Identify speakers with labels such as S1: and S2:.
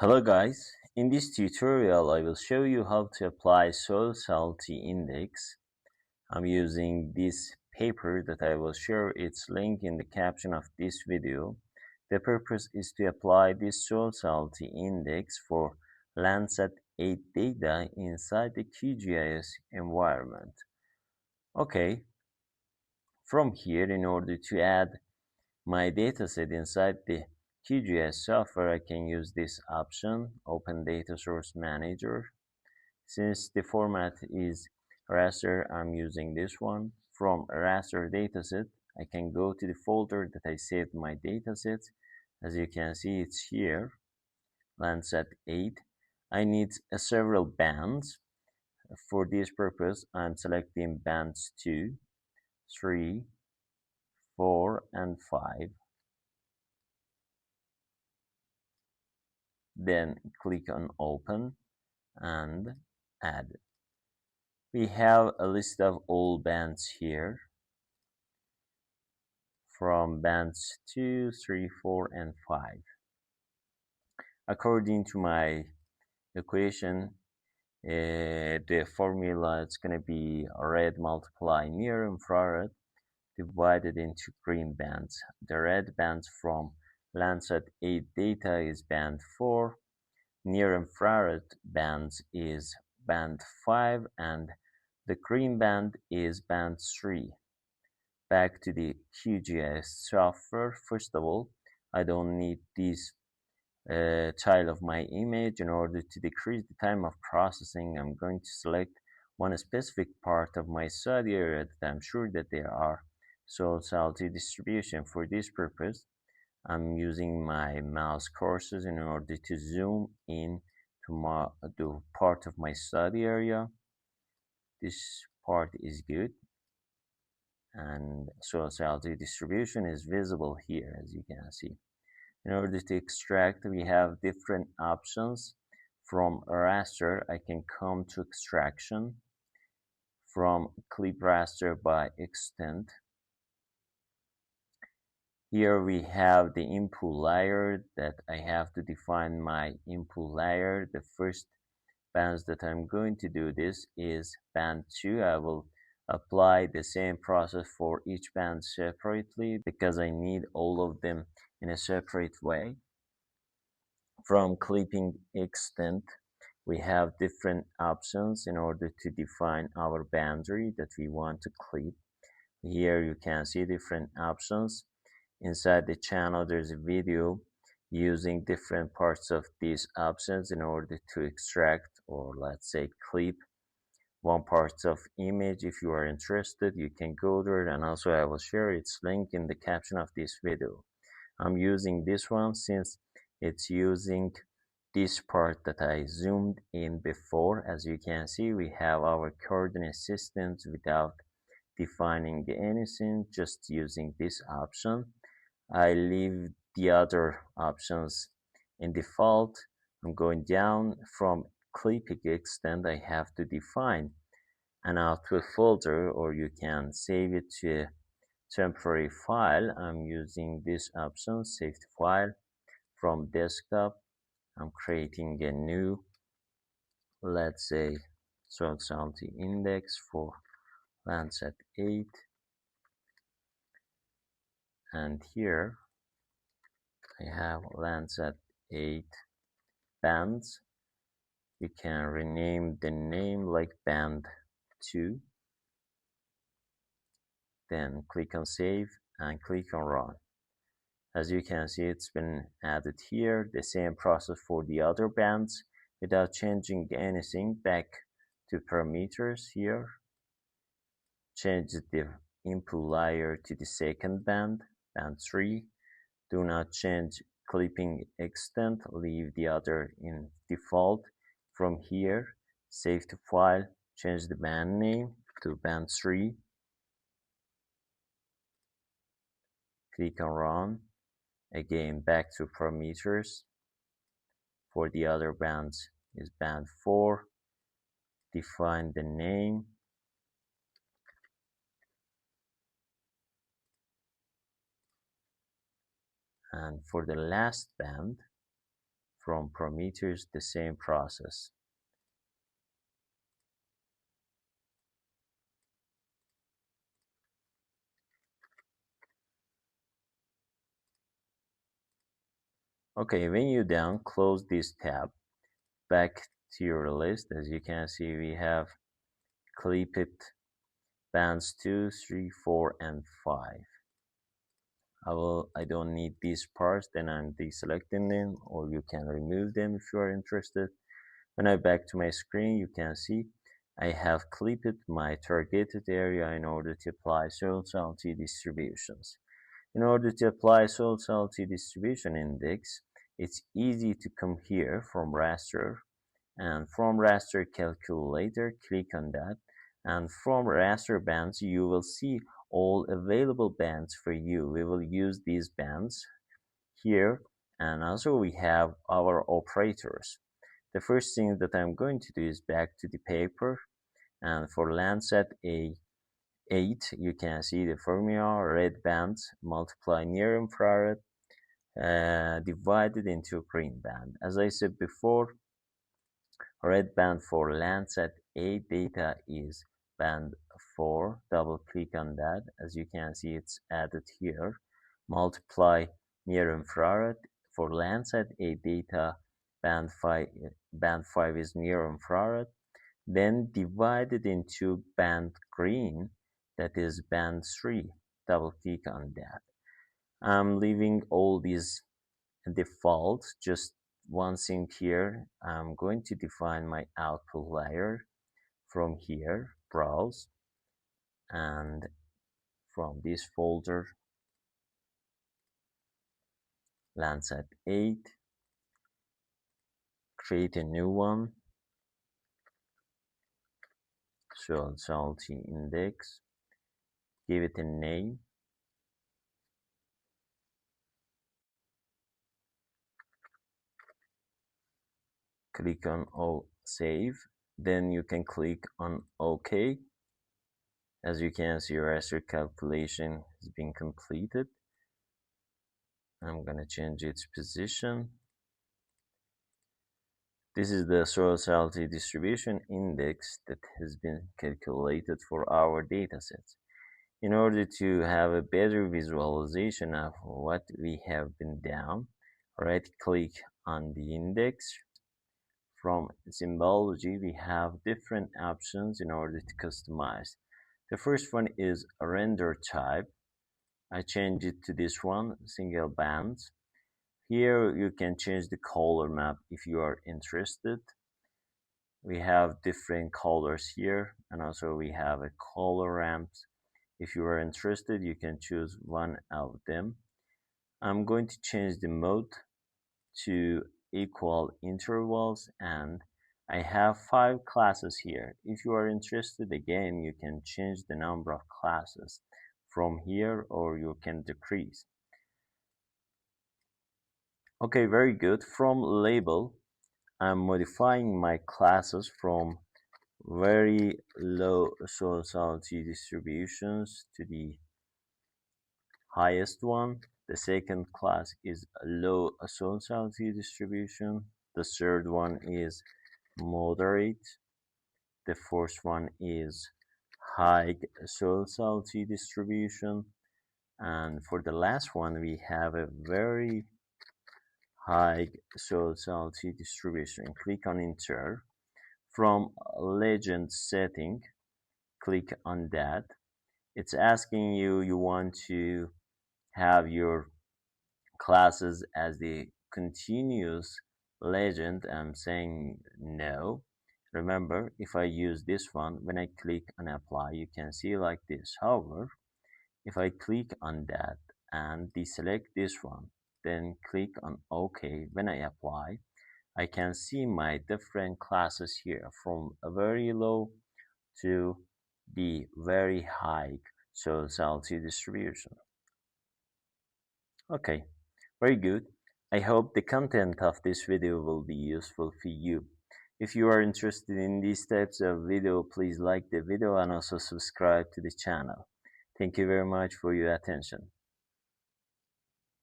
S1: Hello guys, in this tutorial I will show you how to apply Soil Salinity Index. I'm using this paper that I will share its link in the caption of this video. The purpose is to apply this Soil Salinity Index for Landsat-8 data inside the QGIS environment. Okay, from here, in order to add my dataset inside the QGIS software, I can use this option, Open Data Source Manager. Since the format is raster, I'm using this one. From a raster dataset, I can go to the folder that I saved my datasets. As you can see, it's here, Landsat-8. I need several bands. For this purpose, I'm selecting bands 2, 3, 4, and 5. Then click on Open and Add. We have a list of all bands here from bands 2, 3, 4, and 5. According to my equation, the formula is going to be red multiply near infrared divided into green bands. The red bands from Landsat 8 data is band 4, near infrared bands is band 5, and the green band is band 3. Back to the QGIS software. First of all, I don't need this tile of my image. In order to decrease the time of processing, I'm going to select one specific part of my study area that I'm sure that there are soil salinity distribution. For this purpose, I'm using my mouse cursor in order to zoom in to the part of my study area. This part is good, and soil salinity distribution is visible here, as you can see. In order to extract, we have different options. From raster, I can come to extraction. From clip raster by extent. Here we have the input layer that I have to define my input layer. The first bands that I'm going to do this is band 2. I will apply the same process for each band separately because I need all of them in a separate way. From clipping extent, we have different options in order to define our boundary that we want to clip. Here you can see different options. Inside the channel there's a video using different parts of these options in order to extract, or let's say clip, one part of image. If you are interested, you can go there, and also I will share its link in the caption of this video. I'm using this one since it's using this part that I zoomed in before. As you can see, we have our coordinate systems without defining anything, just using this option. I leave the other options in default. I'm going down. From clipping extent, I have to define an output folder, or you can save it to a temporary file. I'm using this option, save to file. From desktop, I'm creating a new, let's say, Soil Salinity Index for Landsat 8, and here I have Landsat 8 bands. You can rename the name like band 2, then click on save and click on run. As you can see, it's been added here. The same process for the other bands without changing anything. Back to parameters here, change the input layer to the second band, band 3. Do not change clipping extent, leave the other in default. From here, save to file, change the band name to band 3, click on run. Again, back to parameters. For the other bands is band 4, define the name, and for the last band, from parameters, the same process. Okay, when you done, close this tab. Back to your list. As you can see, we have clipped bands 2, 3, 4, and 5. I don't need these parts, then I'm deselecting them, or you can remove them if you are interested. When I back to my screen, you can see I have clipped my targeted area in order to apply soil salinity distributions. In order to apply soil salinity distribution index, it's easy to come here from raster, and from raster calculator, click on that, and from raster bands you will see all available bands for you. We will use these bands here, and also we have our operators. The first thing that I'm going to do is back to the paper, and for Landsat-8 you can see the formula: red bands multiply near infrared divided into green band. As I said before, red band for Landsat-8 data is band 4. Double click on that. As you can see, it's added here. Multiply near infrared. For Landsat-8 data, band 5 is near infrared. Then divided into band green, that is band 3. Double click on that. I'm leaving all these default. Just one thing here, I'm going to define my output layer from here, browse, and from this folder, Landsat 8, create a new one, Soil Salinity Index, give it a name, click on save, then you can click on OK. As you can see, your raster calculation has been completed. I'm gonna change its position. This is the soil salinity distribution index that has been calculated for our datasets. In order to have a better visualization of what we have been done, right click on the index. From symbology, we have different options in order to customize. The first one is a render type. I change it to this one, single bands. Here you can change the color map if you are interested. We have different colors here, and also we have a color ramps. If you are interested, you can choose one of them. I'm going to change the mode to equal intervals, and I have 5 classes here. If you are interested, again, you can change the number of classes from here, or you can decrease. Okay, very good. From label, I'm modifying my classes from very low soil salinity distributions to the highest one. The second class is low soil salinity distribution. The third one is moderate. The fourth one is high soil salinity distribution. And for the last one, we have a very high soil salinity distribution. Click on enter. From legend setting, click on that. It's asking you want to have your classes as the continuous legend. I'm saying no. Remember, if I use this one, when I click on apply, you can see like this. However, if I click on that and deselect this one, then click on OK, when I apply, I can see my different classes here from a very low to the very high soil salinity distribution. Okay, very good. I hope the content of this video will be useful for you. If you are interested in these types of video, please like the video and also subscribe to the channel. Thank you very much for your attention.